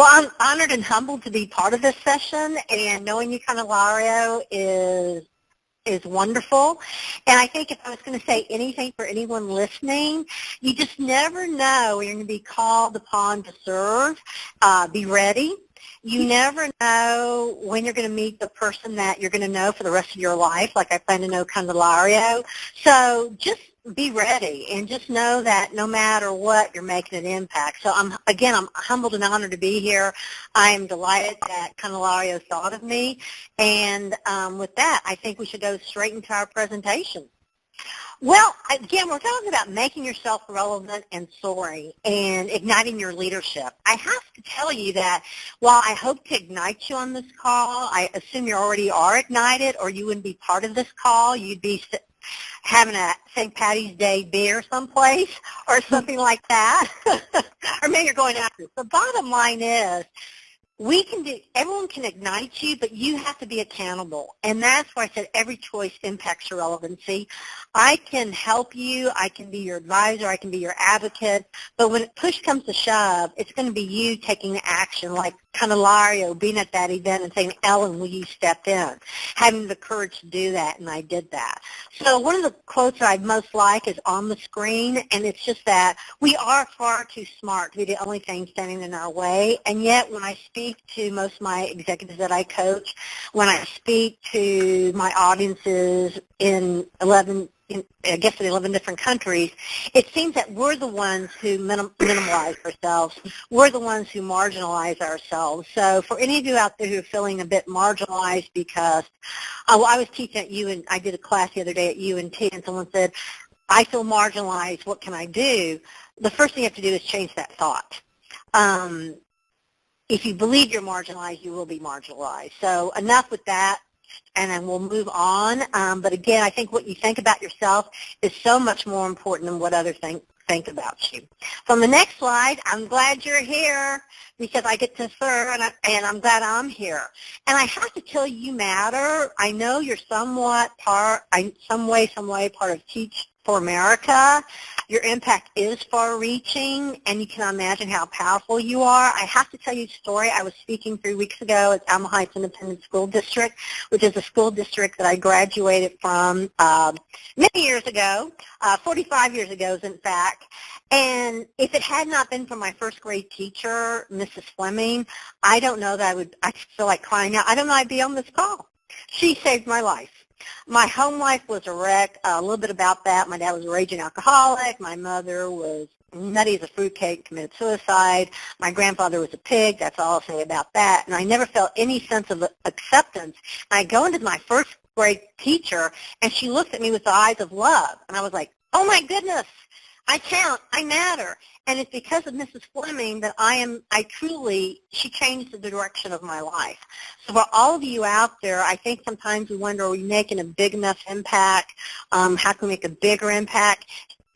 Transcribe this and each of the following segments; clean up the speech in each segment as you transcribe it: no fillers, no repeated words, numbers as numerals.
Well, I'm honored and humbled to be part of this session, and knowing you, Candelario, is wonderful. And I think if I was going to say anything for anyone listening, you just never know when you're going to be called upon to serve. Be ready. You never know when you're going to meet the person that you're going to know for the rest of your life, like I plan to know Candelario. So just be ready and just know that no matter what, you're making an impact. So I'm humbled and honored to be here. I am delighted that Candelario thought of me. And with that, I think we should go straight into our presentation. Well, again, we're talking about making yourself relevant and soaring and igniting your leadership. I have to tell you that while I hope to ignite you on this call, I assume you already are ignited or you wouldn't be part of this call. You'd be having a St. Patty's Day beer someplace or something like that. Or maybe you're going after it. The bottom line is, everyone can ignite you, but you have to be accountable. And that's why I said every choice impacts your relevancy. I can help you. I can be your advisor. I can be your advocate. But when push comes to shove, it's going to be you taking the action, like Candelario being at that event and saying, Ellen, will you step in? Having the courage to do that, and I did that. So one of the quotes that I most like is on the screen, and it's just that we are far too smart to be the only thing standing in our way. And yet when I speak to most of my executives that I coach, when I speak to my audiences in 11 different countries, it seems that we're the ones who minimalize ourselves. We're the ones who marginalize ourselves. So for any of you out there who are feeling a bit marginalized because, I was teaching at UNT, I did a class the other day at UNT, and someone said, I feel marginalized, what can I do? The first thing you have to do is change that thought. If you believe you're marginalized, you will be marginalized. So enough with that, and then we'll move on. But again, I think what you think about yourself is so much more important than what others think about you. So on the next slide, I'm glad you're here because I get to serve, and I'm glad I'm here. And I have to tell you, you matter. I know you're some way part of Teach for America. Your impact is far-reaching, and you can imagine how powerful you are. I have to tell you a story. I was speaking 3 weeks ago at Alma Heights Independent School District, which is a school district that I graduated from many years ago, 45 years ago, in fact. And if it had not been for my first grade teacher, Mrs. Fleming, I don't know that I feel like crying out. I don't know I'd be on this call. She saved my life. My home life was a wreck. A little bit about that. My dad was a raging alcoholic. My mother was nutty as a fruitcake, committed suicide. My grandfather was a pig. That's all I'll say about that. And I never felt any sense of acceptance. And I go into my first grade teacher, and she looked at me with the eyes of love. And I was like, oh, my goodness, I count. I matter. And it's because of Mrs. Fleming that she changed the direction of my life. So for all of you out there, I think sometimes we wonder, are we making a big enough impact? How can we make a bigger impact?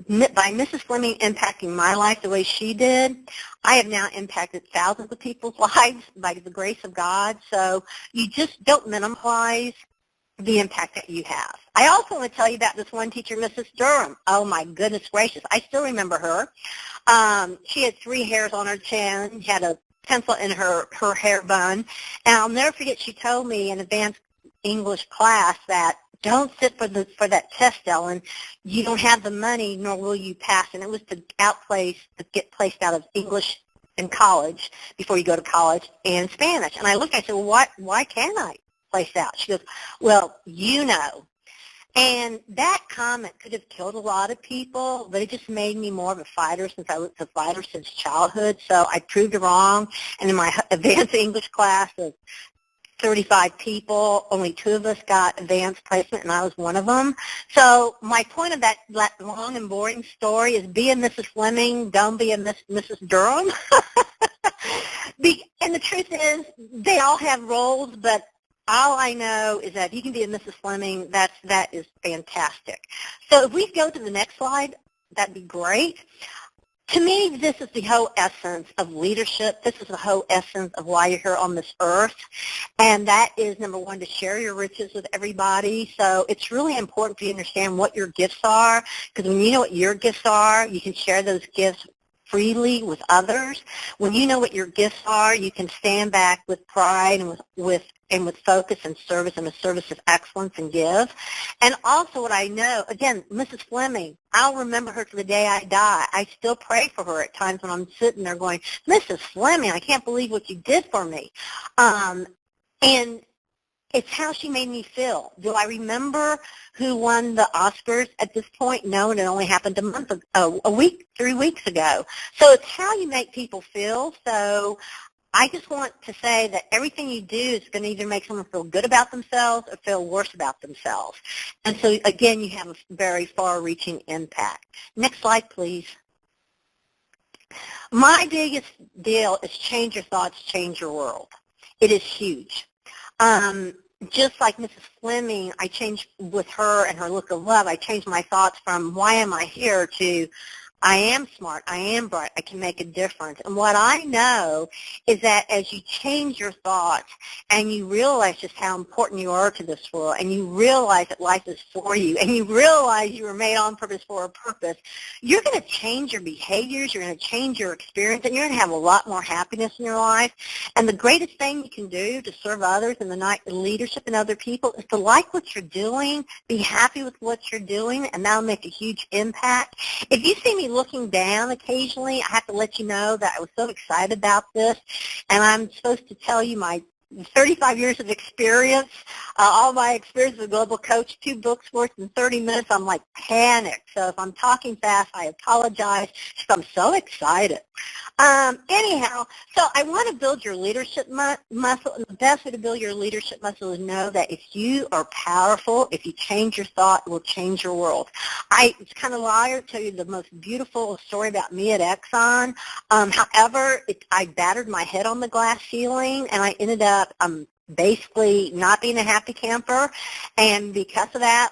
By Mrs. Fleming impacting my life the way she did, I have now impacted thousands of people's lives by the grace of God. So you just don't minimize the impact that you have. I also want to tell you about this one teacher, Mrs. Durham. Oh, my goodness gracious. I still remember her. She had 3 hairs on her chin, had a pencil in her hair bun, and I'll never forget she told me in advanced English class that don't sit for that test, Ellen. You don't have the money, nor will you pass. And it was to get placed out of English in college before you go to college, and Spanish. And I looked, I said, well, why can't I place out? She goes, well, you know. And that comment could have killed a lot of people, but it just made me more of a fighter since I was a fighter since childhood. So I proved her wrong. And in my advanced English class of 35 people, only 2 of us got advanced placement, and I was one of them. So my point of that long and boring story is be a Mrs. Fleming, don't be a Mrs. Durham. And the truth is, they all have roles, but all I know is that if you can be a Mrs. Fleming, that is fantastic. So if we go to the next slide, that'd be great. To me, this is the whole essence of leadership. This is the whole essence of why you're here on this earth. And that is, number one, to share your riches with everybody. So it's really important for you to understand what your gifts are, because when you know what your gifts are, you can share those gifts freely with others. When you know what your gifts are, you can stand back with pride and with focus and service and a service of excellence and give. And also what I know, again, Mrs. Fleming, I'll remember her to the day I die. I still pray for her at times when I'm sitting there going, Mrs. Fleming, I can't believe what you did for me. And it's how she made me feel. Do I remember who won the Oscars at this point? No, it only happened a week, 3 weeks ago. So it's how you make people feel. So I just want to say that everything you do is going to either make someone feel good about themselves or feel worse about themselves. And so, again, you have a very far-reaching impact. Next slide, please. My biggest deal is change your thoughts, change your world. It is huge. Just like Mrs. Fleming, I changed with her and her look of love. I changed my thoughts from why am I here to I am smart, I am bright, I can make a difference. And what I know is that as you change your thoughts and you realize just how important you are to this world and you realize that life is for you and you realize you were made on purpose for a purpose, you're going to change your behaviors, you're going to change your experience, and you're going to have a lot more happiness in your life. And the greatest thing you can do to serve others and the leadership and other people is to like what you're doing, be happy with what you're doing, and that'll make a huge impact. If you see me looking down occasionally, I have to let you know that I was so excited about this, and I'm supposed to tell you my 35 years of experience, all my experience as a global coach, 2 books worth in 30 minutes. I'm like panicked. So if I'm talking fast, I apologize. I'm so excited. Anyhow, so I want to build your leadership muscle. And the best way to build your leadership muscle is know that if you are powerful, if you change your thought, it will change your world. It's kind of liar to tell you the most beautiful story about me at Exxon. However, I battered my head on the glass ceiling, and I ended up basically not being a happy camper. And because of that,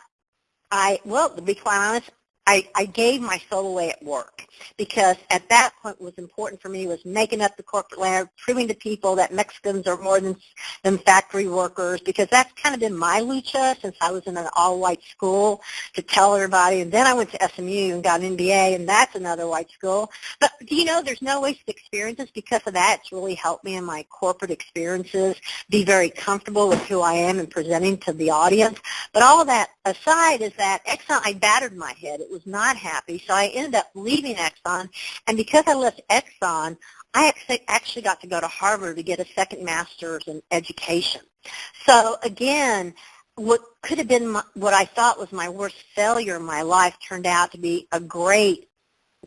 to be quite honest, I gave my soul away at work, because at that point what was important for me was making up the corporate ladder, proving to people that Mexicans are more than factory workers, because that's kind of been my lucha since I was in an all-white school, to tell everybody. And then I went to SMU and got an MBA, and that's another white school. But, there's no wasted experiences. Because of that, it's really helped me in my corporate experiences be very comfortable with who I am and presenting to the audience. But all of that aside is that Exxon, I battered my head. It was not happy, so I ended up leaving Exxon. And because I left Exxon, I actually got to go to Harvard to get a second master's in education. So again, what could have been what I thought was my worst failure in my life turned out to be a great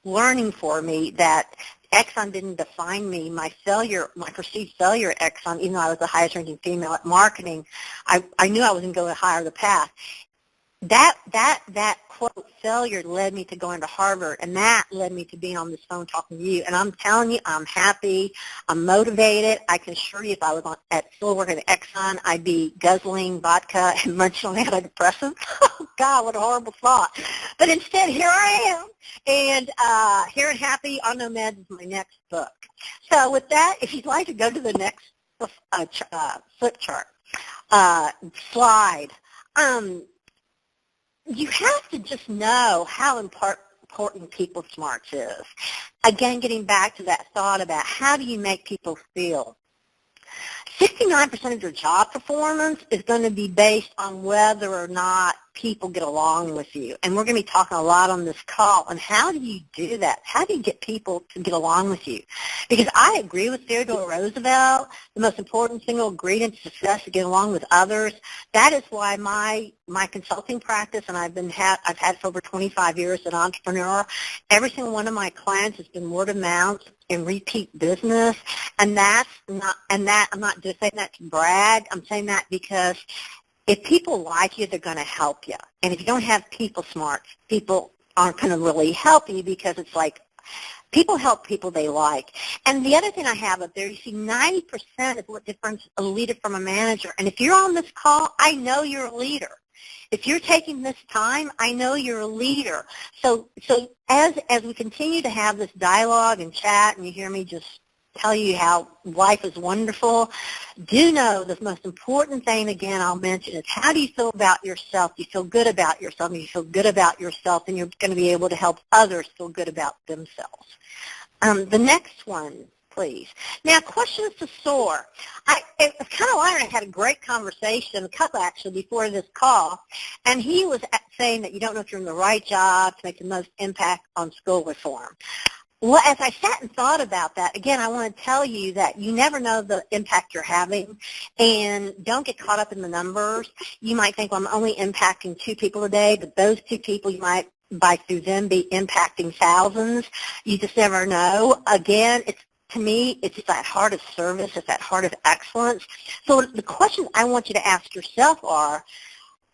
learning for me, that Exxon didn't define me. My perceived failure at Exxon, even though I was the highest ranking female at marketing, I knew I wasn't going to hire the path. That quote failure led me to going to Harvard, and that led me to being on this phone talking to you. And I'm telling you, I'm happy, I'm motivated. I can assure you, if I was still working at Exxon, I'd be guzzling vodka and munching on antidepressants. Oh God, what a horrible thought! But instead, here I am, and Here and Happy on No Meds is my next book. So with that, if you'd like to go to the next flip chart slide. You have to just know how important people smarts is. Again, getting back to that thought about how do you make people feel. 69% of your job performance is going to be based on whether or not people get along with you. And we're going to be talking a lot on this call on how do you do that? How do you get people to get along with you? Because I agree with Theodore Roosevelt, the most important single ingredient to success is to get along with others. That is why my consulting practice, and I've had it for over 25 years as an entrepreneur, every single one of my clients has been word of mouth and repeat business. And I'm not just saying that to brag. I'm saying that because if people like you, they're going to help you. And if you don't have people smarts, people aren't going to really help you, because it's like people help people they like. And the other thing I have up there, you see 90% is what differentiates a leader from a manager. And if you're on this call, I know you're a leader. If you're taking this time, I know you're a leader. So as we continue to have this dialogue and chat, and you hear me just tell you how life is wonderful, do know the most important thing, again, I'll mention, is how do you feel about yourself? Do you feel good about yourself? And you feel good about yourself, and you're going to be able to help others feel good about themselves. The next one, please. Now, questions to SOAR. It's kind of like I had a great conversation, a couple actually, before this call, and he was saying that you don't know if you're in the right job to make the most impact on school reform. Well, as I sat and thought about that, again, I want to tell you that you never know the impact you're having, and don't get caught up in the numbers. You might think, well, I'm only impacting 2 people a day, but those 2 people you might, by through them, be impacting thousands. You just never know. Again, to me, it's that heart of service, it's that heart of excellence. So the questions I want you to ask yourself are,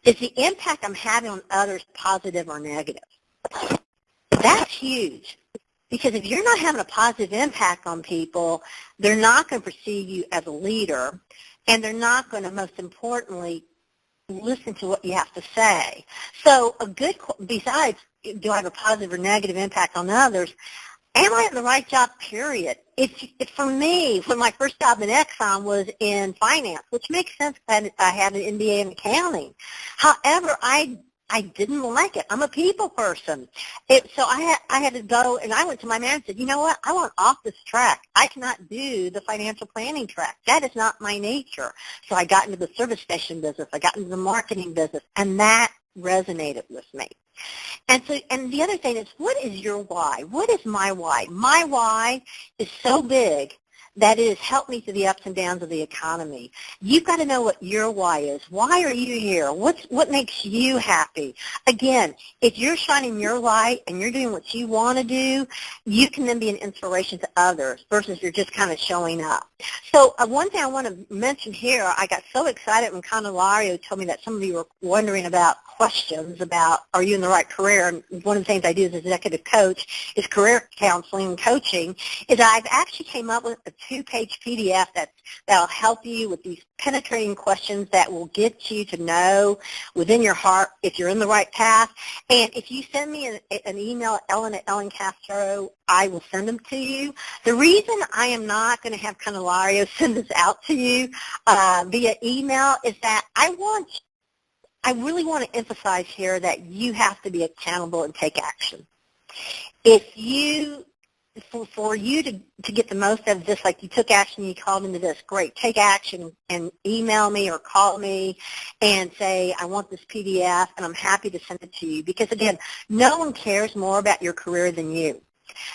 is the impact I'm having on others positive or negative? That's huge. Because if you're not having a positive impact on people, they're not going to perceive you as a leader, and they're not going to, most importantly, listen to what you have to say. So besides, do I have a positive or negative impact on others, am I in the right job, period? It's for me, when my first job in Exxon was in finance, which makes sense because I had an MBA in accounting. However, I didn't like it. I'm a people person. So I had to go, and I went to my man and said, you know what, I want off this track. I cannot do the financial planning track. That is not my nature. So I got into the service station business. I got into the marketing business, and that resonated with me. And the other thing is, what is your why? What is my why? My why is so big that it has helped me through the ups and downs of the economy. You've got to know what your why is. Why are you here? What makes you happy? Again, if you're shining your light and you're doing what you want to do, you can then be an inspiration to others versus you're just kind of showing up. So one thing I want to mention here, I got so excited when Candelario told me that some of you were wondering about questions about, are you in the right career? And one of the things I do as executive coach is career counseling and coaching, is I've actually came up with a 2-page PDF that'll help you with these penetrating questions that will get you to know within your heart if you're in the right path. And if you send me an email at Ellen@EllenCastro, I will send them to you. The reason I am not going to have Candelario send this out to you via email is that I really want to emphasize here that you have to be accountable and take action. For you to get the most out of this, like you took action, you called into this, great. Take action and email me or call me and say, I want this PDF, and I'm happy to send it to you. Because, again, no one cares more about your career than you.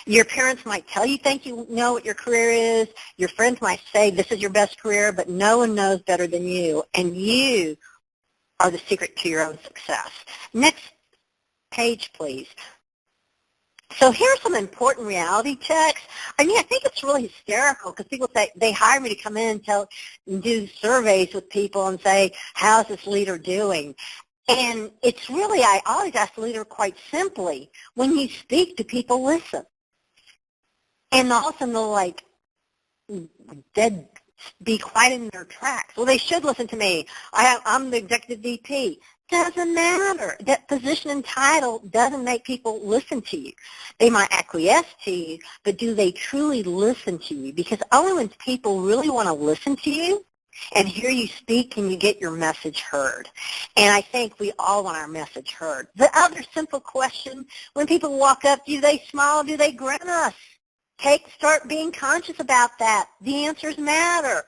Your parents might tell you think you know what your career is. Your friends might say this is your best career, but no one knows better than you, and you are the secret to your own success. Next page, please. So here's some important reality checks. I mean, I think it's really hysterical because people say they hire me to come in and do surveys with people and say, how's this leader doing? And it's really, I always ask the leader quite simply, when you speak to people, listen. And all of a sudden they'll like be quiet in their tracks. Well, they should listen to me. I'm the executive VP. Doesn't matter. That position and title doesn't make people listen to you. They might acquiesce to you, but do they truly listen to you? Because only when people really want to listen to you and hear you speak can you get your message heard. And I think we all want our message heard. The other simple question, when people walk up, do they smile? Do they grin us? Start being conscious about that. The answers matter.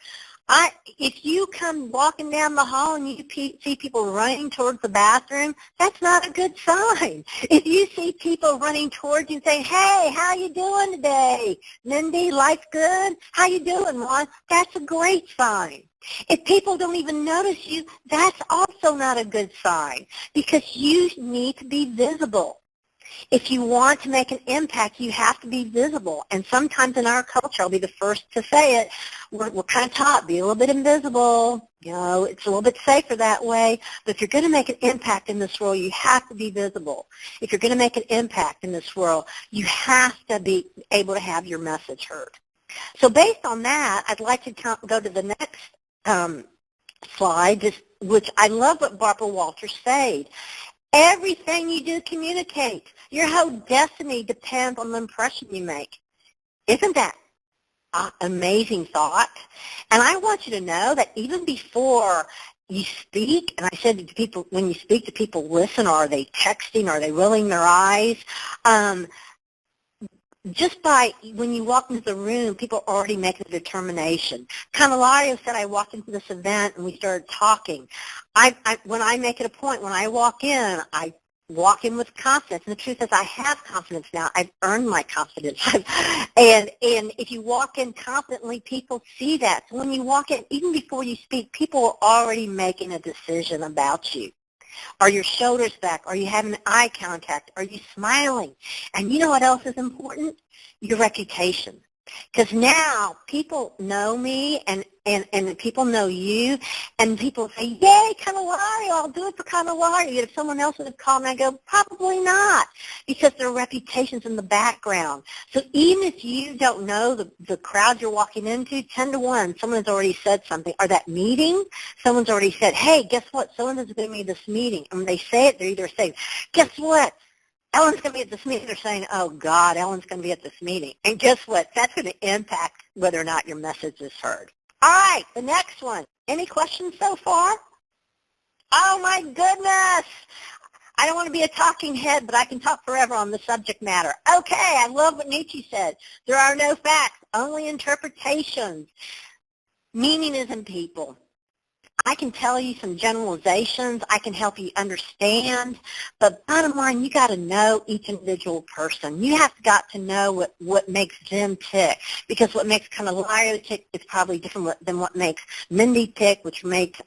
If you come walking down the hall and you see people running towards the bathroom, that's not a good sign. If you see people running towards you and saying, hey, how you doing today? Mindy, life good? How you doing, Ron? That's a great sign. If people don't even notice you, that's also not a good sign because you need to be visible. If you want to make an impact, you have to be visible. And sometimes in our culture, I'll be the first to say it, we're kind of taught, be a little bit invisible. You know, it's a little bit safer that way. But if you're going to make an impact in this world, you have to be visible. If you're going to make an impact in this world, you have to be able to have your message heard. So based on that, I'd like to go to the next slide, which I love what Barbara Walters said. Everything you do communicates. Your whole destiny depends on the impression you make. Isn't that an amazing thought? And I want you to know that even before you speak, and I said to people, when you speak to people, listen, or are they texting, are they rolling their eyes? just by when you walk into the room, people already make a determination. Candelario said I walked into this event and we started talking. When I make it a point, when I walk in, I walk in with confidence. And the truth is I have confidence now. I've earned my confidence. and if you walk in confidently, people see that. So when you walk in, even before you speak, people are already making a decision about you. Are your shoulders back? Are you having eye contact? Are you smiling? And you know what else is important? Your reputation. Because now people know me and people know you, and people say, yay, Candelario, I'll do it for Candelario. If someone else would have called me, I go, probably not, because their reputation's in the background. So even if you don't know the crowd you're walking into, 10 to 1, someone's already said something. Or that meeting, someone's already said, hey, guess what? Someone's going to be at this meeting. And when they say it, they're either saying, guess what? Ellen's going to be at this meeting. They're saying, oh, God, Ellen's going to be at this meeting. And guess what? That's going to impact whether or not your message is heard. All right, the next one. Any questions so far? Oh, my goodness. I don't want to be a talking head, but I can talk forever on the subject matter. Okay, I love what Nietzsche said. There are no facts, only interpretations. Meaning is in people. I can tell you some generalizations. I can help you understand. But bottom line, you got to know each individual person. You have got to know what makes them tick. Because what makes Candelario tick is probably different than what makes Mindy tick, which makes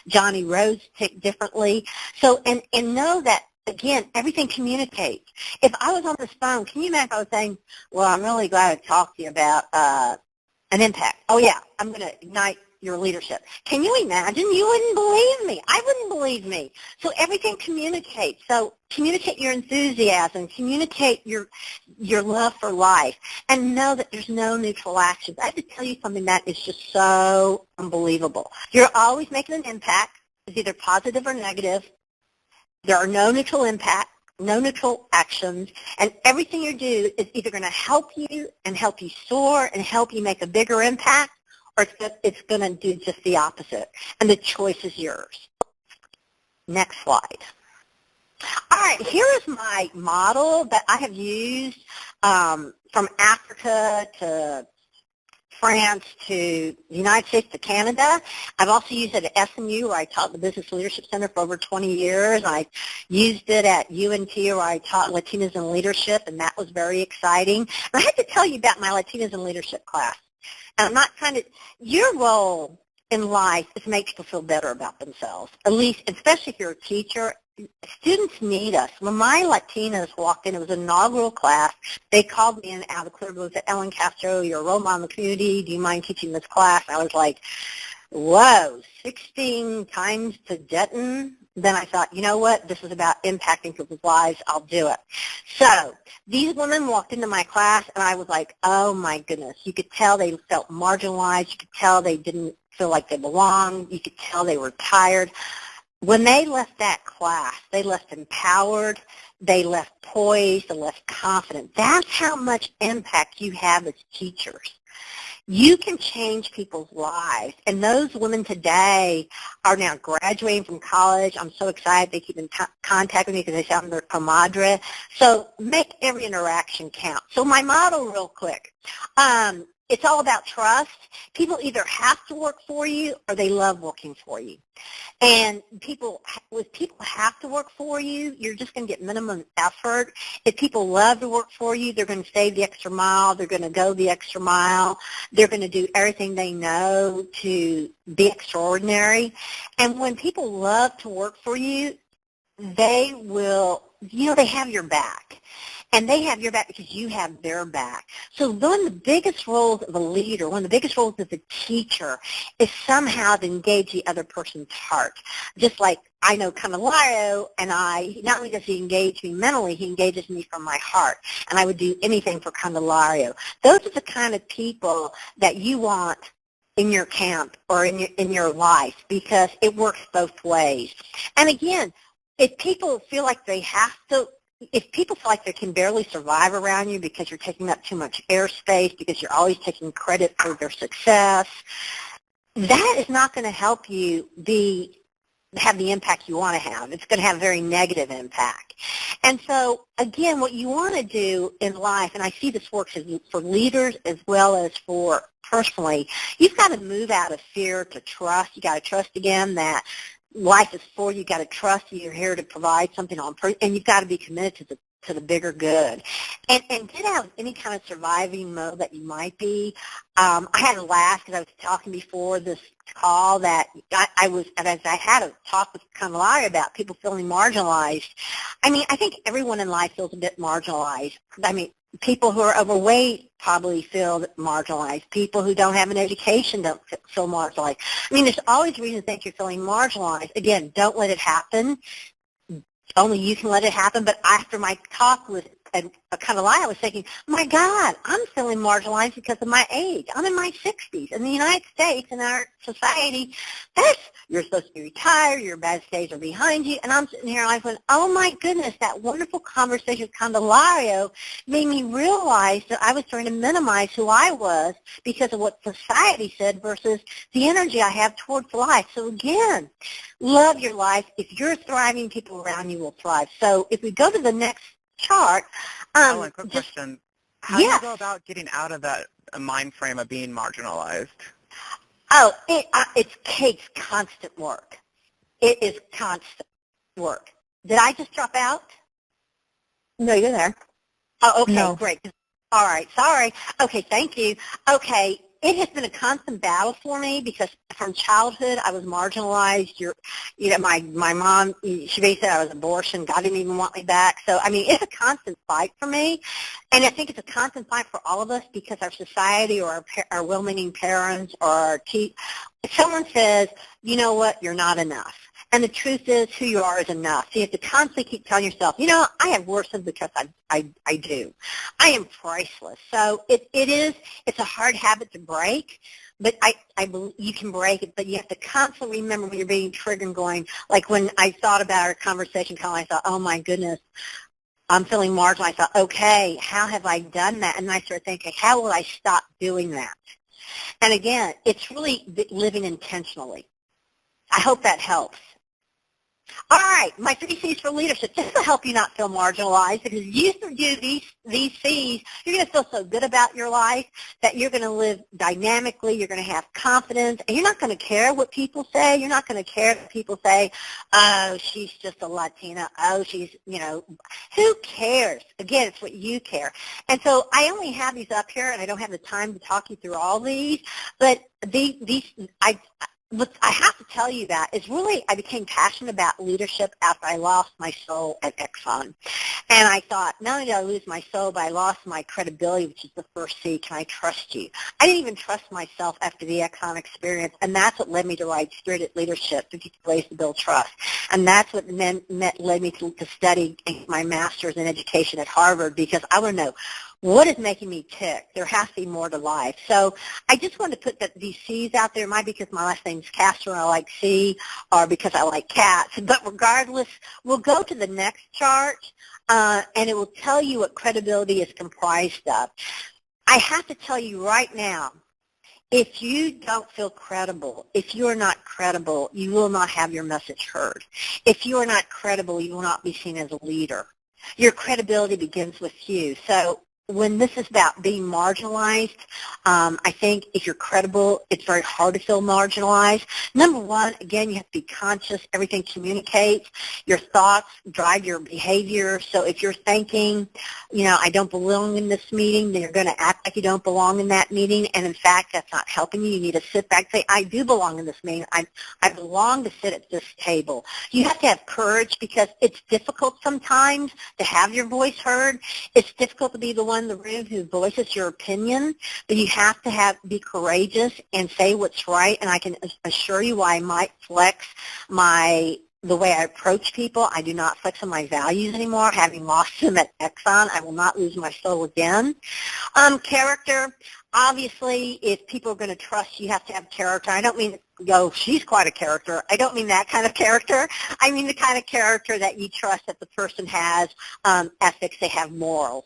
Johnny Rose tick differently. So, and know that, again, everything communicates. If I was on this phone, can you imagine if I was saying, well, I'm really glad to talk to you about an impact. Oh, yeah, I'm going to ignite your leadership. Can you imagine? You wouldn't believe me. I wouldn't believe me. So everything communicates. So communicate your enthusiasm, communicate your love for life, and know that there's no neutral actions. I have to tell you something that is just so unbelievable. You're always making an impact. It's either positive or negative. There are no neutral impacts, no neutral actions, and everything you do is either going to help you and help you soar and help you make a bigger impact, or it's going to do just the opposite, and the choice is yours. Next slide. All right, here is my model that I have used from Africa to France to the United States to Canada. I've also used it at SMU, where I taught the Business Leadership Center for over 20 years. I used it at UNT, where I taught Latinas in Leadership, and that was very exciting. And I had to tell you about my Latinas in Leadership class. And I'm not trying to, your role in life is to make people feel better about themselves, at least, especially if you're a teacher. Students need us. When my Latinas walked in, it was an inaugural class. They called me in out of the clear blue and said, Ellen Castro, you're a role model in the community. Do you mind teaching this class? I was like, whoa, 16 times to Denton? Then I thought, you know what? This is about impacting people's lives. I'll do it. So these women walked into my class, and I was like, oh, my goodness. You could tell they felt marginalized. You could tell they didn't feel like they belonged. You could tell they were tired. When they left that class, they left empowered. They left poised. They left confident. That's how much impact you have as teachers. You can change people's lives, and those women today are now graduating from college. I'm so excited they keep in contact with me because they sound their comadre. So make every interaction count. So my model real quick. It's all about trust. People either have to work for you or they love working for you. And if people have to work for you, you're just going to get minimum effort. If people love to work for you, they're going to save the extra mile. They're going to go the extra mile. They're going to do everything they know to be extraordinary. And when people love to work for you, they will, they have your back. And they have your back because you have their back. So one of the biggest roles of a leader, one of the biggest roles of a teacher is somehow to engage the other person's heart. Just like I know Candelario, and not only does he engage me mentally, he engages me from my heart. And I would do anything for Candelario. Those are the kind of people that you want in your camp or in your life, because it works both ways. And again, if people feel like they have to, if people feel like they can barely survive around you because you're taking up too much airspace, because you're always taking credit for their success, that is not going to help you be have the impact you want to have. It's going to have a very negative impact. And so, again, what you want to do in life, and I see this works for leaders as well as for personally, you've got to move out of fear to trust. You've got to trust again that life is for you. You've got to trust that you're here to provide something and you've got to be committed to the bigger good. And get out of any kind of surviving mode that you might be. I had to laugh because I was talking before this call that as I had a talk with Kamala about people feeling marginalized. I mean, I think everyone in life feels a bit marginalized. I mean, people who are overweight probably feel marginalized. People who don't have an education don't feel marginalized. I mean, there's always reason to think you're feeling marginalized. Again, don't let it happen. Only you can let it happen. But after my talk with Kamala, I was thinking, my God, I'm feeling marginalized because of my age. I'm in my 60s. In the United States, in our society, you're supposed to be retired, your best days are behind you, and I'm sitting here and I went, oh my goodness, that wonderful conversation with Candelario made me realize that I was trying to minimize who I was because of what society said versus the energy I have towards life. So again, love your life. If you're thriving, people around you will thrive. So if we go to the next chart. Quick question. How do you go about getting out of that mind frame of being marginalized? Oh, it's constant work. It is constant work. Did I just drop out? No, you're there. Oh, okay, no. Great. All right, sorry. Okay, thank you. Okay, it has been a constant battle for me because from childhood I was marginalized. My mom, she basically said I was abortion. God didn't even want me back. So, I mean, it's a constant fight for me. And I think it's a constant fight for all of us because our society or our well-meaning parents or someone says, you know what, you're not enough. And the truth is, who you are is enough. So you have to constantly keep telling yourself, I have worth of because I do. I am priceless. So it's a hard habit to break, but I believe you can break it, but you have to constantly remember when you're being triggered and going, like when I thought about our conversation, I thought, oh my goodness, I'm feeling marginalized. I thought, okay, how have I done that? And I started thinking, how will I stop doing that? And again, it's really living intentionally. I hope that helps. All right, my 3 C's for leadership. This will help you not feel marginalized because you do these C's, you're going to feel so good about your life that you're going to live dynamically, you're going to have confidence, and you're not going to care what people say. You're not going to care if people say, oh, she's just a Latina. Oh, she's, who cares? Again, it's what you care. And so I only have these up here, and I don't have the time to talk you through all these, but what I have to tell you that is really I became passionate about leadership after I lost my soul at Exxon. And I thought, not only did I lose my soul, but I lost my credibility, which is the first C, can I trust you? I didn't even trust myself after the Exxon experience, and that's what led me to write Spirited Leadership, 50 Ways to Build Trust. And that's what led me to study my master's in education at Harvard because I want to know, what is making me tick? There has to be more to life. So I just wanted to put these C's out there. It might be because my last name is Castro and I like C, or because I like cats. But regardless, we'll go to the next chart, and it will tell you what credibility is comprised of. I have to tell you right now, if you don't feel credible, if you are not credible, you will not have your message heard. If you are not credible, you will not be seen as a leader. Your credibility begins with you. So when this is about being marginalized, I think if you're credible, it's very hard to feel marginalized. Number one, again, you have to be conscious. Everything communicates. Your thoughts drive your behavior. So if you're thinking, I don't belong in this meeting, then you're going to act like you don't belong in that meeting. And in fact, that's not helping you. You need to sit back and say, I do belong in this meeting. I belong to sit at this table. You have to have courage because it's difficult sometimes to have your voice heard. It's difficult to be the one in the room who voices your opinion, but you have to be courageous and say what's right. And I can assure you I might flex the way I approach people. I do not flex on my values anymore. Having lost them at Exxon, I will not lose my soul again. Character, Obviously, if people are going to trust you, you have to have character. I don't mean go, she's quite a character. I don't mean that kind of character. I mean the kind of character that you trust that the person has ethics, they have morals.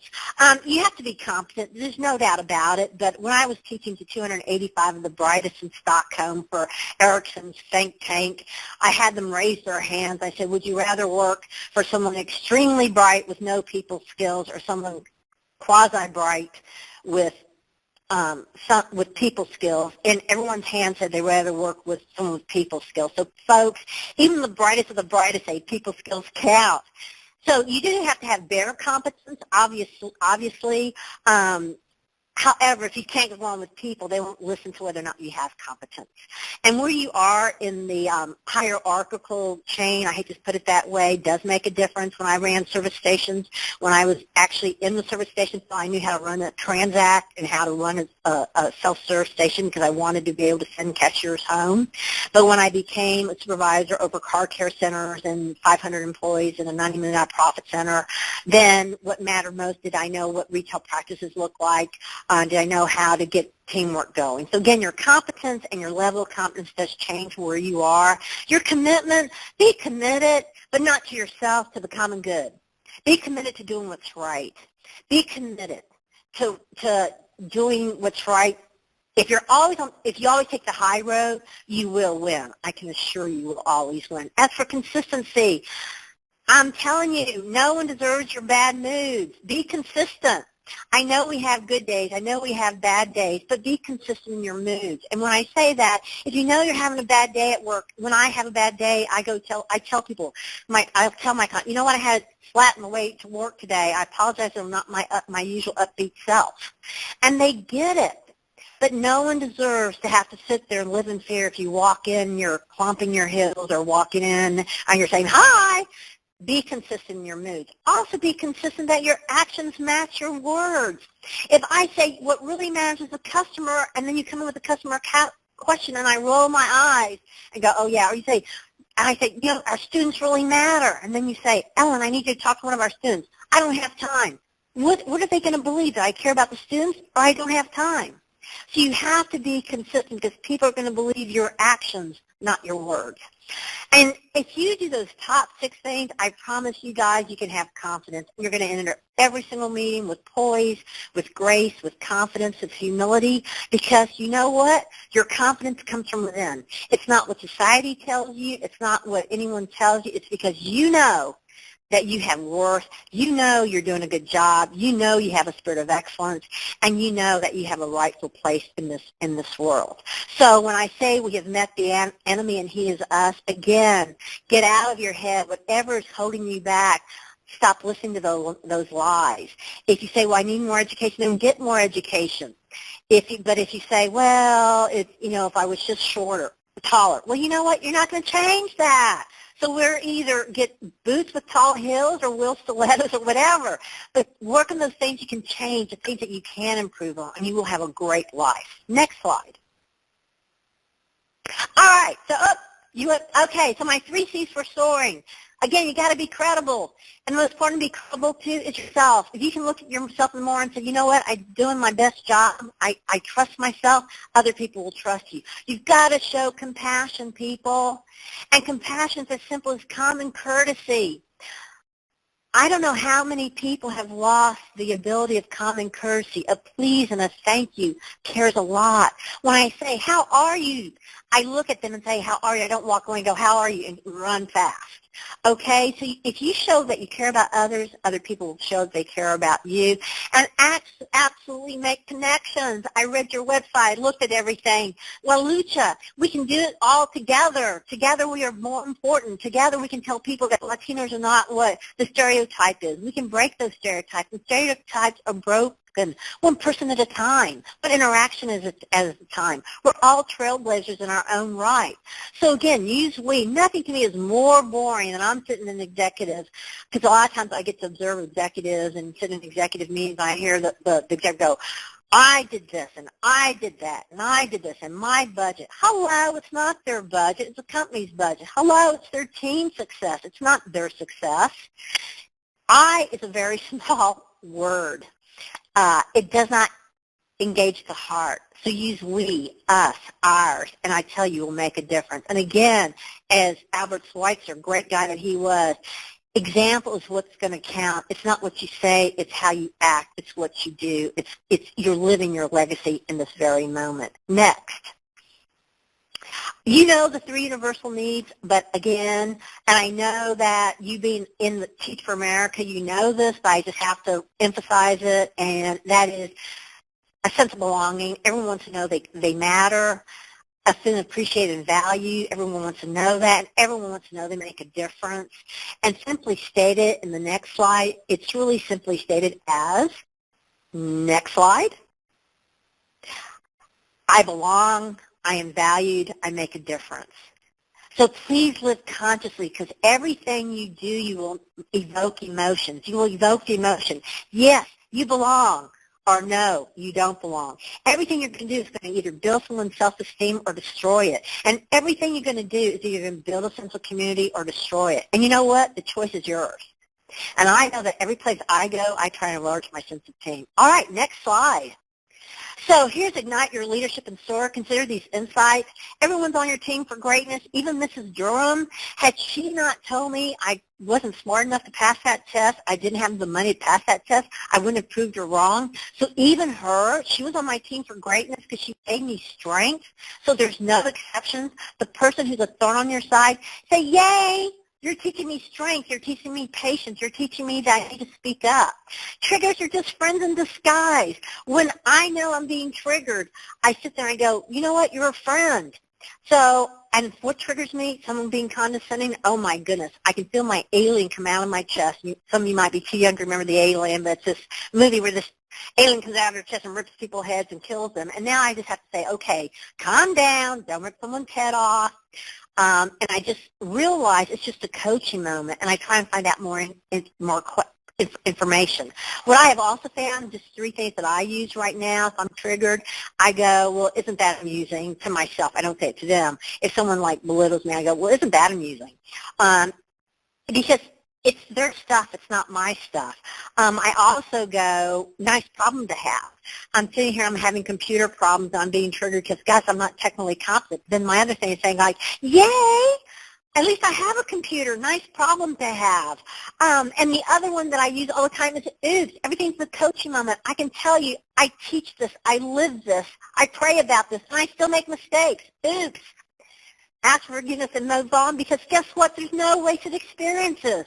You have to be competent. There's no doubt about it. But when I was teaching to 285 of the brightest in Stockholm for Ericsson's think tank, I had them raise their hands. I said, would you rather work for someone extremely bright with no people skills or someone quasi-bright with people skills? And everyone's hand said they'd rather work with someone with people skills. So folks, even the brightest of the brightest say people skills count. So you do have to have bare competence, obviously. However, if you can't get along with people, they won't listen to whether or not you have competence. And where you are in the hierarchical chain, I hate to put it that way, does make a difference. When I ran service stations, when I was actually in the service station, so I knew how to run a Transact and how to run a self-serve station because I wanted to be able to send cashiers home. But when I became a supervisor over car care centers and 500 employees in a $90 million profit center, then what mattered most, did I know what retail practices look like? Did I know how to get teamwork going? So again, your competence and your level of competence does change where you are. Your commitment, be committed, but not to yourself, to the common good. Be committed to doing what's right. Be committed to doing what's right. If you always take the high road, you will win. I can assure you will always win. As for consistency, I'm telling you, no one deserves your bad moods. Be consistent. I know we have good days. I know we have bad days, but be consistent in your moods. And when I say that, if you know you're having a bad day at work, when I have a bad day, I tell people, I'll tell my client, you know what, I had flat in the way to work today. I apologize, I'm not my usual upbeat self. And they get it. But no one deserves to have to sit there and live in fear if you walk in, you're clumping your heels or walking in and you're saying, hi. Be consistent in your moods. Also be consistent that your actions match your words. If I say what really matters is the customer, and then you come in with a customer question and I roll my eyes and go, oh yeah, or you say, and I say, you know, our students really matter. And then you say, Ellen, I need you to talk to one of our students. I don't have time. What are they going to believe? Do I care about the students or I don't have time? So you have to be consistent because people are going to believe your actions, not your words. And if you do those top 6 things, I promise you guys you can have confidence. You're going to enter every single meeting with poise, with grace, with confidence, with humility, because you know what? Your confidence comes from within. It's not what society tells you. It's not what anyone tells you. It's because you know that you have worth, you know you're doing a good job, you know you have a spirit of excellence, and you know that you have a rightful place in this world. So when I say we have met the enemy and he is us, again, get out of your head. Whatever is holding you back, stop listening to those lies. If you say, well, I need more education, then get more education. But if you say, well, if I was just shorter, taller, well, you know what? You're not going to change that. So we're either get boots with tall heels or wheel stilettos or whatever. But work on those things you can change, the things that you can improve on, and you will have a great life. Next slide. All right. So okay. So my 3 C's for soaring. Again, you got to be credible. And the most important to be credible, too, is yourself. If you can look at yourself in the mirror and say, you know what, I'm doing my best job, I trust myself, other people will trust you. You've got to show compassion, people. And compassion is as simple as common courtesy. I don't know how many people have lost the ability of common courtesy. A please and a thank you cares a lot. When I say, how are you? I look at them and say, how are you? I don't walk away and go, how are you? And run fast. Okay, so if you show that you care about others, other people will show that they care about you. And absolutely make connections. I read your website, looked at everything. La Lucha, we can do it all together. Together we are more important. Together we can tell people that Latinos are not what the stereotype is. We can break those stereotypes. And stereotypes are broken one person at a time, but interaction is at a time. We're all trailblazers in our own right. So again, use we. Nothing to me is more boring than I'm sitting in executives, because a lot of times I get to observe executives and sit in executive meetings and I hear the executive go, I did this and I did that and I did this and my budget. Hello, it's not their budget, it's the company's budget. Hello, it's their team's success, it's not their success. I is a very small word. It does not engage the heart. So use we, us, ours, and I tell you, will make a difference. And again, as Albert Schweitzer, great guy that he was, example is what's going to count. It's not what you say, it's how you act, it's what you do. It's you're living your legacy in this very moment. Next. You know the 3 universal needs, but again, and I know that you being in the Teach for America, you know this, but I just have to emphasize it, and that is a sense of belonging. Everyone wants to know they matter, a sense of appreciated and value. Everyone wants to know that, and everyone wants to know they make a difference. And simply stated in the next slide, it's really simply stated as, next slide, I belong, I am valued, I make a difference. So please live consciously, because everything you do, you will evoke emotions. You will evoke the emotion. Yes, you belong, or no, you don't belong. Everything you're going to do is going to either build someone's self-esteem or destroy it. And everything you're going to do is either going to build a sense of community or destroy it. And you know what? The choice is yours. And I know that every place I go, I try to enlarge my sense of team. All right, next slide. So here's Ignite Your Leadership and Soar. Consider these insights. Everyone's on your team for greatness. Even Mrs. Durham, had she not told me I wasn't smart enough to pass that test, I didn't have the money to pass that test, I wouldn't have proved her wrong. So even her, she was on my team for greatness because she gave me strength. So there's no exceptions. The person who's a thorn on your side, say, yay! You're teaching me strength. You're teaching me patience. You're teaching me that I need to speak up. Triggers are just friends in disguise. When I know I'm being triggered, I sit there and I go, you know what? You're a friend. So, and what triggers me? Someone being condescending. Oh, my goodness. I can feel my alien come out of my chest. Some of you might be too young to remember the Alien, but it's this movie where this alien comes out of their chest and rips people's heads and kills them. And now I just have to say, okay, calm down. Don't rip someone's head off. And I just realize it's just a coaching moment, and I try and find out more information. What I have also found, just 3 things that I use right now, if I'm triggered, I go, well, isn't that amusing, to myself. I don't say it to them. If someone like belittles me, I go, well, isn't that amusing? Because it's their stuff. It's not my stuff. I also go, nice problem to have. I'm sitting here, I'm having computer problems, I'm being triggered because, guys, I'm not technically competent. Then my other thing is saying, like, yay, at least I have a computer. Nice problem to have. And the other one that I use all the time is, oops, everything's the coaching moment. I can tell you, I teach this, I live this, I pray about this, and I still make mistakes. Oops. Ask for forgiveness and move on, because guess what? There's no wasted experiences.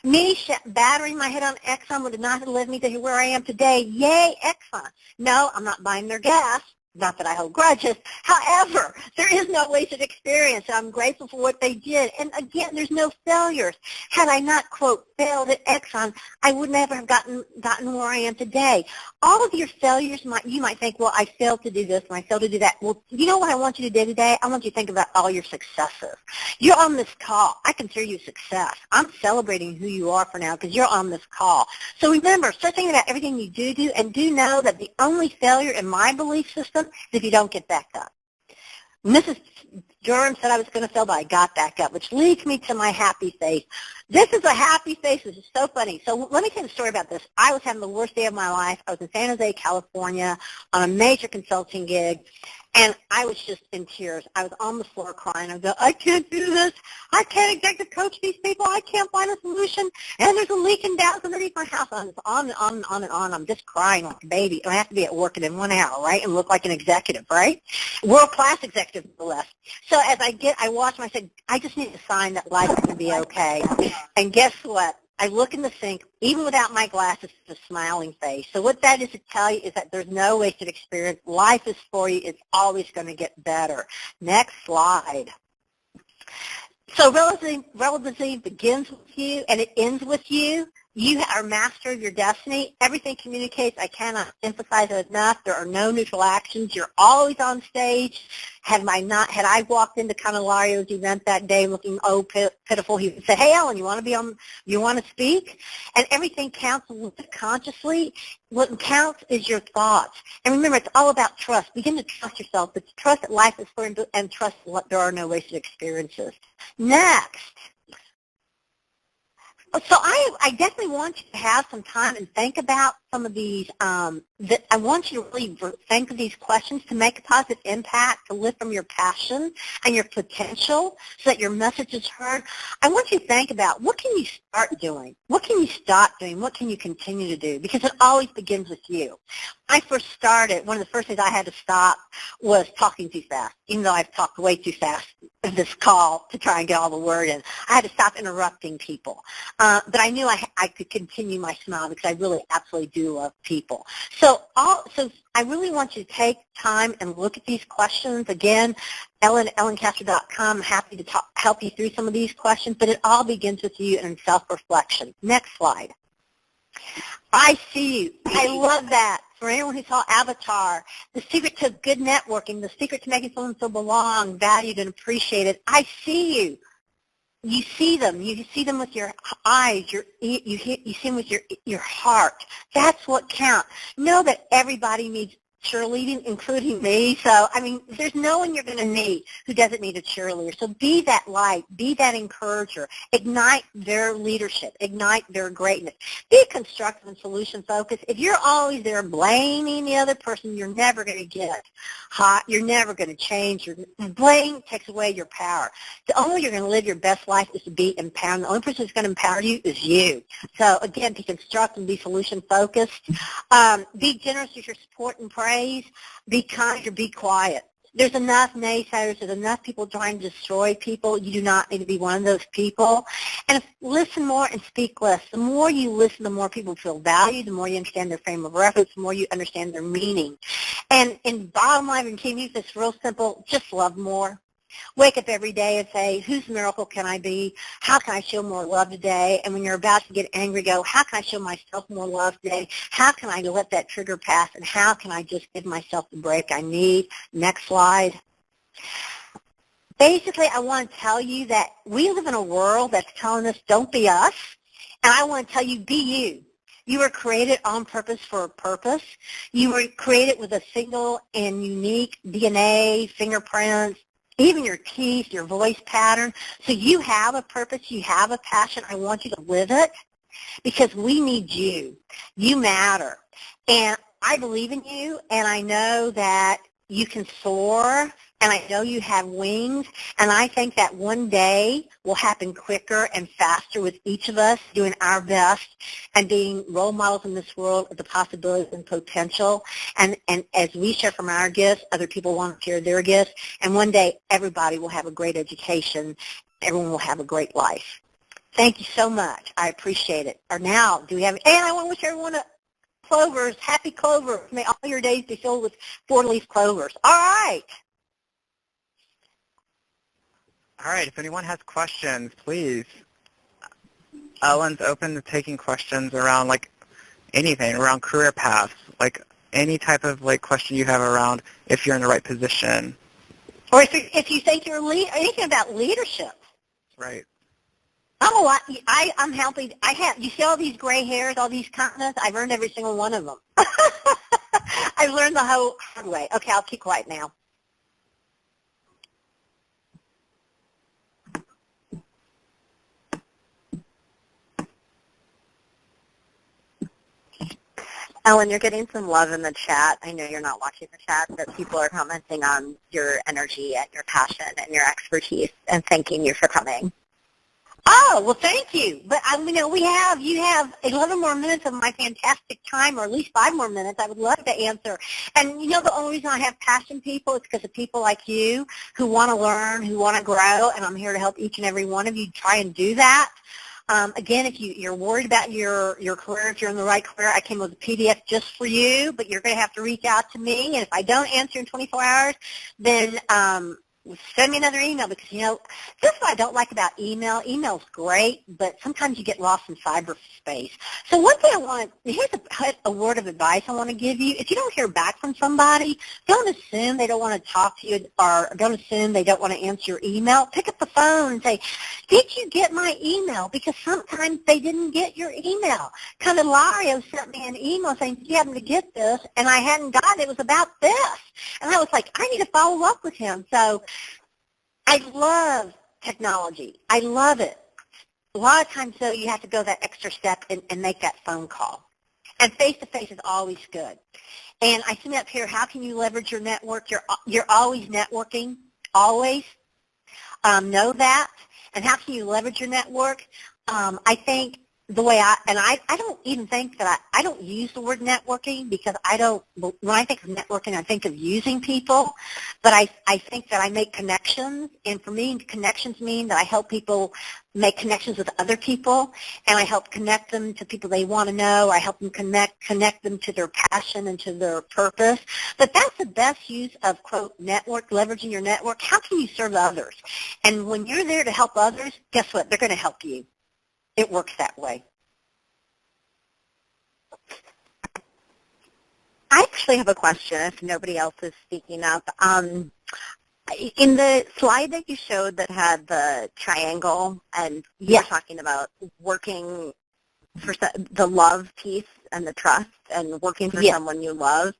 Me battering my head on Exxon would not have led me to where I am today. Yay, Exxon. No, I'm not buying their gas. Not that I hold grudges. However, there is no wasted experience. I'm grateful for what they did. And again, there's no failures. Had I not, quote, failed at Exxon, I would never have gotten where I am today. All of your failures, you might think, well, I failed to do this and I failed to do that. Well, you know what I want you to do today? I want you to think about all your successes. You're on this call. I consider you a success. I'm celebrating who you are for now because you're on this call. So remember, start thinking about everything you do, and do know that the only failure in my belief system is if you don't get back up. Mrs. Durham said I was going to fail, but I got back up, which leads me to my happy face. This is a happy face. This is so funny. So let me tell you a story about this. I was having the worst day of my life. I was in San Jose, California, on a major consulting gig, and I was just in tears. I was on the floor crying. I go, I can't do this. I can't executive coach these people. I can't find a solution. And there's a leak in Dallas underneath my house. On and on and on and on. I'm just crying like a baby. And I have to be at work in 1 hour, right, and look like an executive, right? World-class executive, no less. So as I watched him, I said, I just need a sign that life is going to be okay. And guess what? I look in the sink, even without my glasses, it's a smiling face. So what that is to tell you is that there's no wasted experience. Life is for you. It's always going to get better. Next slide. So relevancy begins with you and it ends with you. You are master of your destiny. Everything communicates. I cannot emphasize it enough. There are no neutral actions. You're always on stage. Had I walked into Candelario's event that day looking pitiful, he would say, "Hey, Ellen, you want to speak?" And everything counts consciously. What counts is your thoughts. And remember, it's all about trust. Begin to trust yourself, but trust that life is for you, and trust that there are no wasted experiences. Next. So I definitely want you to have some time and think about some of these, I want you to really think of these questions to make a positive impact, to live from your passion and your potential so that your message is heard. I want you to think about what can you start doing? What can you stop doing? What can you continue to do? Because it always begins with you. When I first started, one of the first things I had to stop was talking too fast, even though I've talked way too fast in this call to try and get all the word in. I had to stop interrupting people. But I knew I could continue my smile because I really absolutely do love people. So I really want you to take time and look at these questions. Again, ellencastro.com. I'm happy to help you through some of these questions, but it all begins with you and self-reflection. Next slide. I see you. I love that. For anyone who saw Avatar, the secret to good networking, the secret to making someone feel belonged, valued, and appreciated. I see you. You see them. You see them with your eyes. You see them with your heart. That's what counts. Know that everybody needs cheerleading, including me. So, I mean, there's no one you're going to meet who doesn't need a cheerleader. So be that light. Be that encourager. Ignite their leadership. Ignite their greatness. Be constructive and solution-focused. If you're always there blaming the other person, you're never going to get hot. You're never going to change. Blame takes away your power. The only way you're going to live your best life is to be empowered. The only person who's going to empower you is you. So, again, be constructive and be solution-focused. Be generous with your support and praise. Be kind or be quiet. There's enough naysayers. There's enough people trying to destroy people. You do not need to be one of those people. And listen more and speak less. The more you listen, the more people feel valued. The more you understand their frame of reference, the more you understand their meaning. And in bottom line, and keep this real simple, just love more. Wake up every day and say, whose miracle can I be? How can I show more love today? And when you're about to get angry, go, how can I show myself more love today? How can I let that trigger pass? And how can I just give myself the break I need? Next slide. Basically, I want to tell you that we live in a world that's telling us, don't be us. And I want to tell you, be you. You were created on purpose for a purpose. You were created with a single and unique DNA, fingerprints, even your teeth, your voice pattern. So you have a purpose, you have a passion. I want you to live it because we need you. You matter. And I believe in you, and I know that you can soar, and I know you have wings, and I think that one day will happen quicker and faster with each of us doing our best and being role models in this world of the possibilities and potential. And as we share from our gifts, other people want to share their gifts, and one day everybody will have a great education. Everyone will have a great life. Thank you so much. I appreciate it. Or now, do we have, and I want to wish everyone clovers, happy clovers. May all your days be filled with four-leaf clovers. All right. All right, if anyone has questions, please. Ellen's open to taking questions around, like, anything, around career paths, like any type of, like, question you have around if you're in the right position. Or if you think you're anything about leadership. Right. Oh, I'm helping. You see all these gray hairs, all these continents? I've earned every single one of them. I've learned the whole hard way. Okay, I'll keep quiet now. Ellen, you're getting some love in the chat. I know you're not watching the chat, but people are commenting on your energy and your passion and your expertise and thanking you for coming. Oh, well, thank you. But, you have 11 more minutes of my fantastic time, or at least 5 more minutes. I would love to answer. And, the only reason I have passion people is because of people like you who want to learn, who want to grow, and I'm here to help each and every one of you try and do that. Again, if you're worried about your career, if you're in the right career, I came with a PDF just for you, but you're going to have to reach out to me. And if I don't answer in 24 hours, then send me another email because, this is what I don't like about email. Email's great, but sometimes you get lost in cyberspace. So one thing here's a word of advice I want to give you. If you don't hear back from somebody, don't assume they don't want to talk to you or don't assume they don't want to answer your email. Pick up the phone and say, did you get my email? Because sometimes they didn't get your email. Candelario sent me an email saying, did you happen to get this? And I hadn't got it. It was about this. And I was like, I need to follow up with him. So I love technology. I love it. A lot of times, though, you have to go that extra step and make that phone call. And face-to-face is always good. And I see up here, how can you leverage your network? You're always networking, always. Know that. And how can you leverage your network? I think the way I don't even think that I don't use the word networking because when I think of networking, I think of using people, but I think that I make connections, and for me, connections mean that I help people make connections with other people, and I help connect them to people they want to know, or I help them connect them to their passion and to their purpose. But that's the best use of, quote, network, leveraging your network. How can you serve others? And when you're there to help others, guess what? They're going to help you. It works that way. I actually have a question if nobody else is speaking up. In the slide that you showed that had the triangle, and you were talking about working for the love piece and the trust and working for someone you love,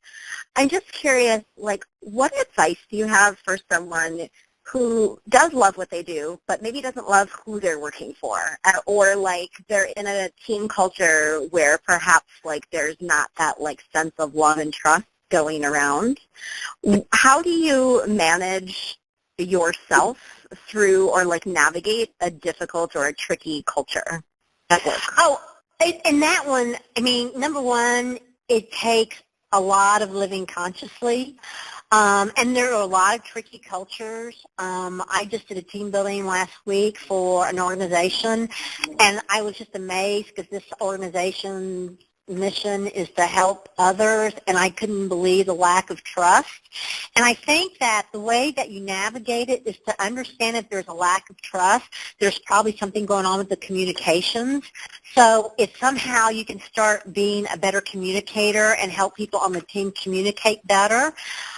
I'm just curious, like, what advice do you have for someone who does love what they do, but maybe doesn't love who they're working for, or like they're in a team culture where perhaps like there's not that like sense of love and trust going around? How do you manage yourself through or like navigate a difficult or a tricky culture at work? Oh, in that one, I mean, number one, it takes a lot of living consciously. And there are a lot of tricky cultures. I just did a team building last week for an organization, and I was just amazed because this organization's mission is to help others, and I couldn't believe the lack of trust. And I think that the way that you navigate it is to understand if there's a lack of trust, there's probably something going on with the communications. So if somehow you can start being a better communicator and help people on the team communicate better.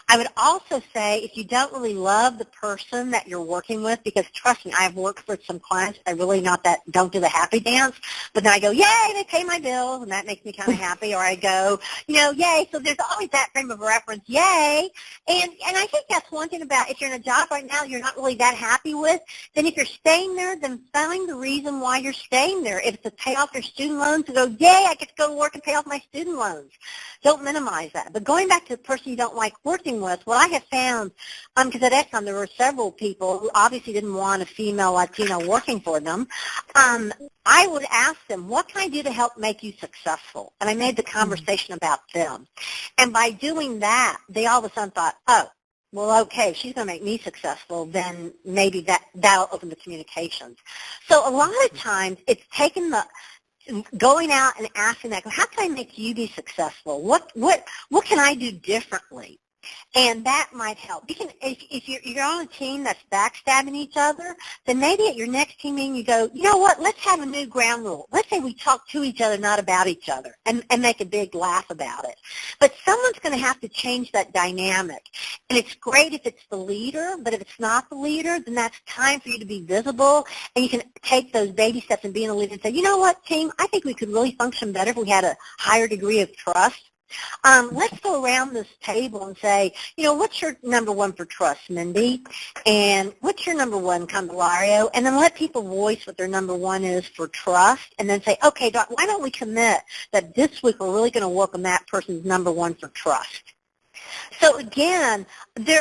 I would also say if you don't really love the person that you're working with, because trust me, I've worked with some clients that really don't do the happy dance, but then I go, yay, they pay my bills, and that makes me kind of happy, or I go, yay, so there's always that frame of reference, yay, and I think that's one thing about if you're in a job right now you're not really that happy with, then if you're staying there, then find the reason why you're staying there. If it's to pay off your student loans, to go, yay, I get to go to work and pay off my student loans. Don't minimize that. But going back to the person you don't like working with, what I have found, because at Exxon there were several people who obviously didn't want a female Latino working for them, I would ask them, what can I do to help make you successful? And I made the conversation about them. And by doing that, they all of a sudden thought, oh, well, okay, she's going to make me successful, then maybe that'll open the communications. So a lot of times it's taking going out and asking that, how can I make you be successful? What can I do differently? And that might help. You can, if you're on a team that's backstabbing each other, then maybe at your next team meeting you go, you know what, let's have a new ground rule. Let's say we talk to each other, not about each other, and make a big laugh about it. But someone's going to have to change that dynamic. And it's great if it's the leader, but if it's not the leader, then that's time for you to be visible, and you can take those baby steps and being a leader and say, you know what, team, I think we could really function better if we had a higher degree of trust. Let's go around this table and say, what's your number one for trust, Mindy? And what's your number one, Candelario? And then let people voice what their number one is for trust, and then say, okay, Doc, why don't we commit that this week we're really going to work on that person's number one for trust? So again,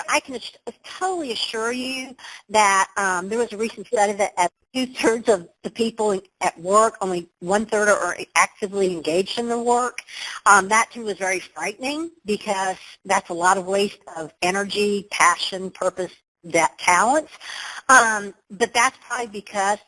I can totally assure you that there was a recent study that at 2/3 of the people at work, only 1/3 are actively engaged in their work. That to me was very frightening because that's a lot of waste of energy, passion, purpose, talents. But that's probably because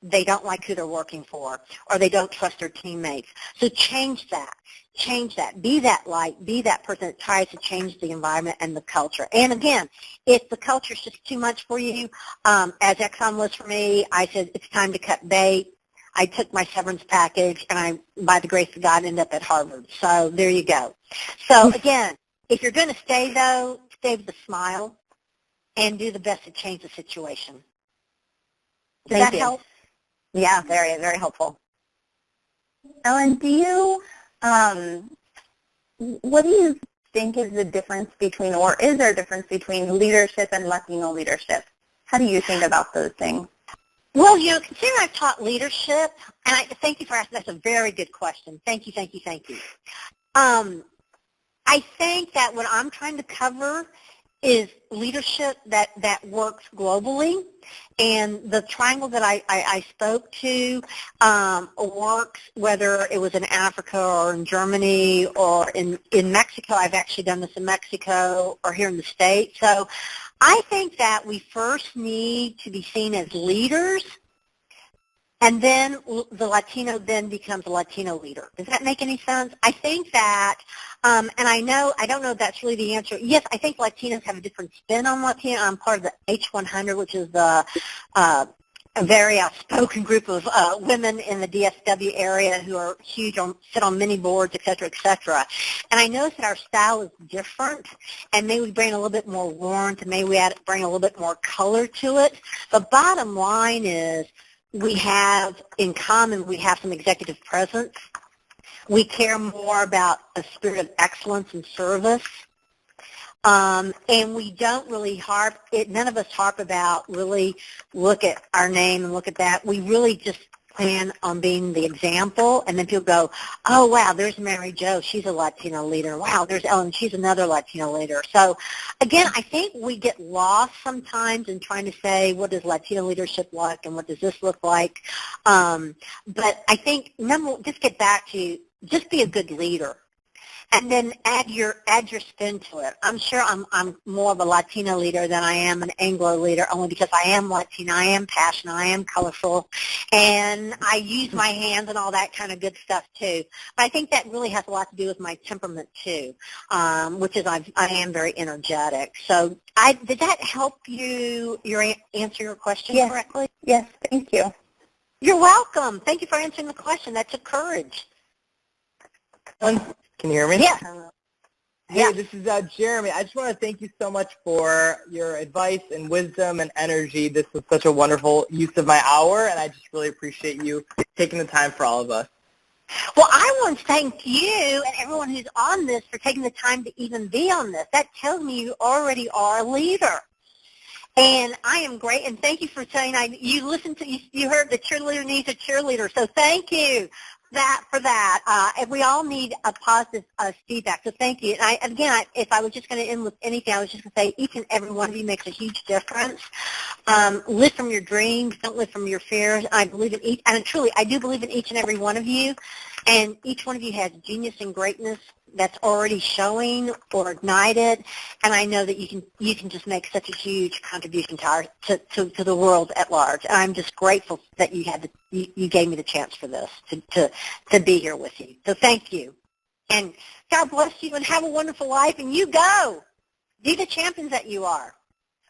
they don't like who they're working for, or they don't trust their teammates. So change that. Change that. Be that light. Be that person that tries to change the environment and the culture. And again, if the culture is just too much for you, as Exxon was for me, I said it's time to cut bait. I took my severance package, and I, by the grace of God, ended up at Harvard. So there you go. So again, if you're going to stay, though, stay with a smile and do the best to change the situation. Does that help? Yeah, very, very helpful. Ellen, do you, what do you think is the difference between, or is there a difference between leadership and Latino leadership? How do you think about those things? Well, considering I've taught leadership, And I thank you for asking. That's a very good question. Thank you. I think that what I'm trying to cover is leadership that works globally. And the triangle that I spoke to works whether it was in Africa or in Germany or in Mexico. I've actually done this in Mexico or here in the States. So I think that we first need to be seen as leaders, and then the Latino then becomes a Latino leader. Does that make any sense? I think that, and I don't know if that's really the answer. Yes, I think Latinos have a different spin on Latino. I'm part of the H100, which is a very outspoken group of women in the DFW area who are huge, sit on many boards, et cetera, et cetera. And I notice that our style is different, and maybe we bring a little bit more warmth, and maybe we bring a little bit more color to it. But bottom line is, we have in common, we have some executive presence. We care more about a spirit of excellence and service. And we don't really none of us harp about really look at our name and look at that. We really just plan on being the example, and then people go, oh, wow, there's Mary Jo. She's a Latino leader. Wow, there's Ellen. She's another Latino leader. So, again, I think we get lost sometimes in trying to say, what does Latino leadership like and what does this look like? But I think, just get back to just be a good leader. And then add your spin to it. I'm sure I'm more of a Latino leader than I am an Anglo leader, only because I am Latina, I am passionate, I am colorful, and I use my hands and all that kind of good stuff too. But I think that really has a lot to do with my temperament too, which is I am very energetic. So did that help you answer your question correctly? Yes, thank you. You're welcome. Thank you for answering the question. That took courage. Can you hear me? Yeah. Hey, this is Jeremy. I just want to thank you so much for your advice and wisdom and energy. This was such a wonderful use of my hour, and I just really appreciate you taking the time for all of us. Well, I want to thank you and everyone who's on this for taking the time to even be on this. That tells me you already are a leader. And I am great, and thank you for saying you heard the cheerleader needs a cheerleader, so thank you for that. And we all need a positive feedback, so thank you. And if I was just going to end with anything, I was just going to say each and every one of you makes a huge difference. Live from your dreams, don't live from your fears. I believe in each, and truly, I do believe in each and every one of you, and each one of you has genius and greatness that's already showing or ignited, and I know that you can just make such a huge contribution to the world at large. And I'm just grateful that you gave me the chance for this to be here with you. So thank you, and God bless you, and have a wonderful life. And you go, be the champions that you are.